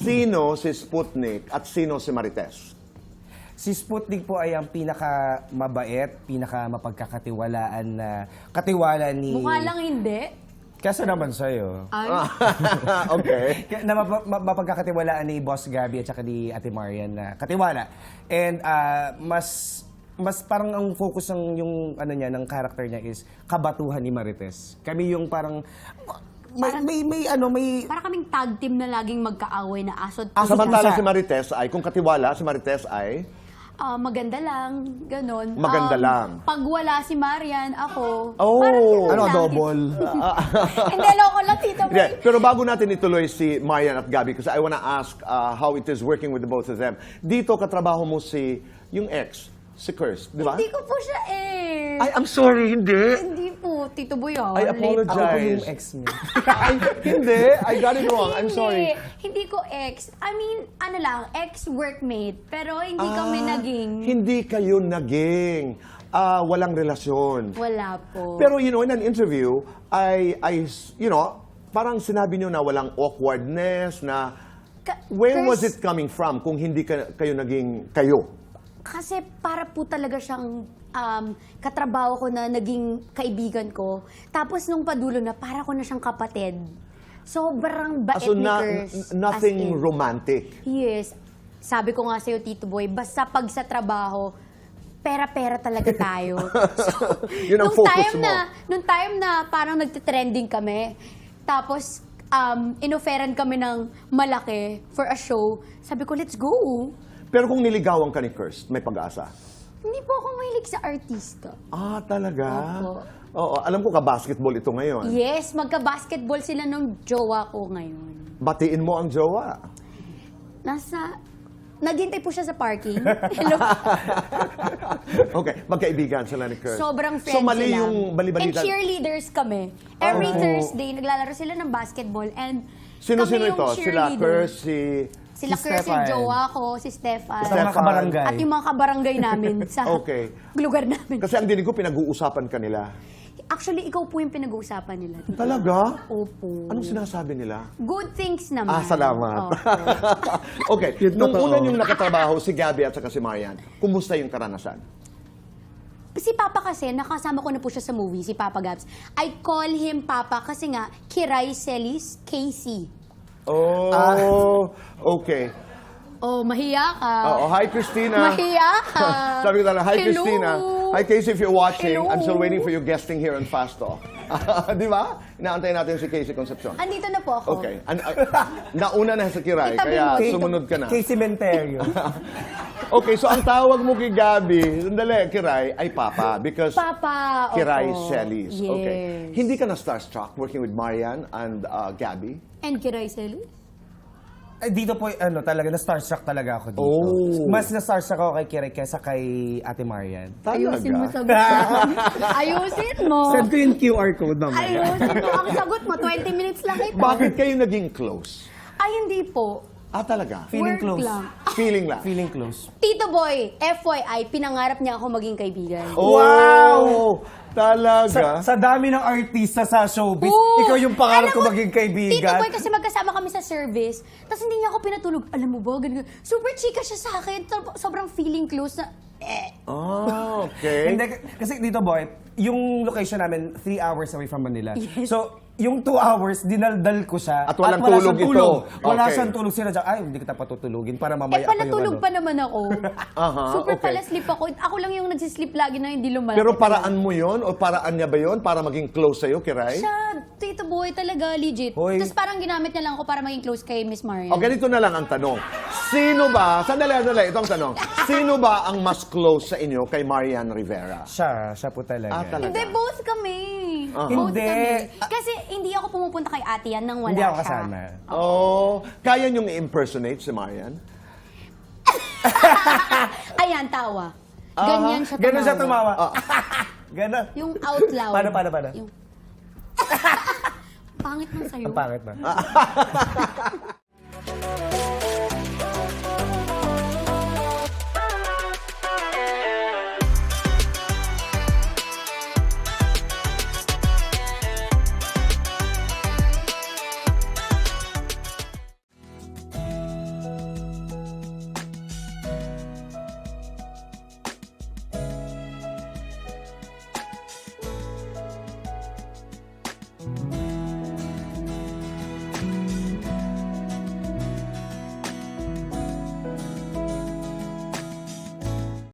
Sino si Sputnik at sino si Marites? Si Sputnik po ay ang pinaka-mabait, pinaka-mapagkakatiwalaan na katiwala ni... Mukha lang hindi. Kasi naman sa'yo. Ay, Okay. Na mapagkakatiwalaan ni Boss Gabby at saka ni Ate Marian na katiwala. And mas parang ang focus ng yung ano niya ng character niya is kabatuhan ni Marites. Kami yung parang may para kaming tag team na laging magkaaway na asot. Samantala si Marites ay, kung katiwala, si Marites ay... Maganda lang, ganon. Maganda lang. Pag wala si Marian, ako, Oh. parang yun ano, lang. double. Hindi, loko lang, Tito Boy. Yeah, pero bago natin ituloy si Marian at Gabby, kasi I wanna ask how it is working with the both of them. Dito, katrabaho mo yung ex, si Kirst, di ba? Hindi ko po siya Ay, I'm sorry, hindi. Hindi po, Tito Boy. I apologize. Ako po yung ex niya. Ay, hindi. I got it wrong. I'm sorry. Hindi ko ex. I mean, ano lang, ex-workmate. Pero hindi kami naging... Hindi kayo naging. Walang relasyon. Wala po. Pero, you know, in an interview, parang sinabi nyo na walang awkwardness, na where was it coming from kung hindi kayo naging kayo? Kasi para po talaga siyang katrabaho ko na naging kaibigan ko. Tapos nung padulo na, para ko na siyang kapatid. Sobrang bait So, ni Kers. nothing As in. romantic. Yes. Sabi ko nga sa'yo, Tito Boy, basta pag sa trabaho, pera-pera talaga tayo. So, Yun ang focus mo. Nung time na parang nagtitrending kami, tapos inofferan kami ng malaki for a show, sabi ko, let's go. Pero kung niligawan ka ni Kirst, may pag-asa. Hindi po ako mahilig sa artista. Talaga? Opo. Oo, alam ko ka-basketball ito ngayon. Yes, magka-basketball sila nung jowa ko ngayon. Batiin mo ang jowa. Naghintay po siya sa parking. Hello. Okay, magkaibigan sila ni Kirst. Sobrang friends So mali sila. yung And balibalita. cheerleaders kami. Every Oh. Thursday, naglalaro sila ng basketball. And Sino-sino kami ito? yung Sila cheerleader. Kirst, Sila Si Kirst, yung Stefan. jowa ko, si Stefan. Sa mga kabarangay. At yung mga kabarangay namin sa Okay. lugar namin. Kasi ang dinig ko, pinag-uusapan ka nila. Actually, ikaw po yung pinag-uusapan nila. Talaga? Opo. Anong sinasabi nila? Good things naman. Salamat. Opo. Okay, nung una yung nakatrabaho, si Gabby at saka si Marian, kumusta yung karanasan? Si Papa kasi, nakasama ko na po siya sa movie, si Papa Gabs. I call him Papa kasi nga, Kiray Celis Casey. Oh, okay. Oh, mahiya ka. Hi, Christina. Mahiya ka. Sabi ko talaga, hi, Hello. Christina. Hi, Casey, if you're watching. Hello. I'm still waiting for you guesting here on Fast Talk. Di ba? Inaantay natin si Casey Concepcion. Andito na po ako. Okay. Nauna na sa Kiray, Itabi kaya mo. sumunod ka na. Kay Cementerio. Okay, so ang tawag mo kay Gabby, sandali, Kiray, ay Papa. Because Papa, Kiray opo. Celis. Yes. Okay. Hindi ka na starstruck working with Marian and Gabby? And Kiray Celis? Dito po, talaga, na-starstruck talaga ako dito. Oh. Mas na-starstruck ako kay Kiray kesa kay Ate Marian. Ayusin mo Talaga? sagot. Ayusin mo. Send ko yung QR code naman. Ayusin mo. Ang sagot mo, 20 minutes lang ito. Bakit kayo naging close? Ay, hindi po. Talaga? Feeling Work close. lang. Feeling lang. Feeling close. Tito Boy, FYI, pinangarap niya ako maging kaibigan. Wow! Talaga? Sa dami ng artista sa showbiz, Oo. ikaw yung pangarap Alam ko mo, maging Tito kaibigan. Boy, kasi magkasama kami sa service, tapos hindi niya ako pinatulog. Alam mo ba, ganun. Super chika siya sa akin. Sobrang feeling close na, Okay. Hindi, kasi dito boy, yung location namin, 3 hours away from Manila. Yes. So, yung 2 hours, dinaldal ko siya. At walang wala tulog siyang ito. Wala Okay. siyang tulog. Sila dyan, ay, hindi kita patutulugin para mamaya pala ako tulog pa naman ako. Super okay. pala sleep ako. Ako lang yung nagsisleep lagi na hindi lumalaki. Pero paraan mo yon o paraan niya ba yon para maging close sa'yo, Kiray? Siya, Tito Boy, talaga legit. Hoy. Tapos parang ginamit niya lang ako para maging close kay Miss Marian. O ganito na lang ang tanong. Sino ba, sandali, ito ang tanong. Sino ba ang mas close sa inyo kay Marian Rivera? Siya po talaga. Talaga? Hindi, both kami. Both Hindi. kami. Kasi hindi ako pumupunta kay ate yan nang wala Hindi ako siya. kasama. Kaya niyong i-impersonate si Marian? Ayan, tawa. Ganyan siya tumawa. Ganun siya tumawa. Ganun. Yung out loud. Paano? Yung... Pangit ng sayo. Ang pangit na.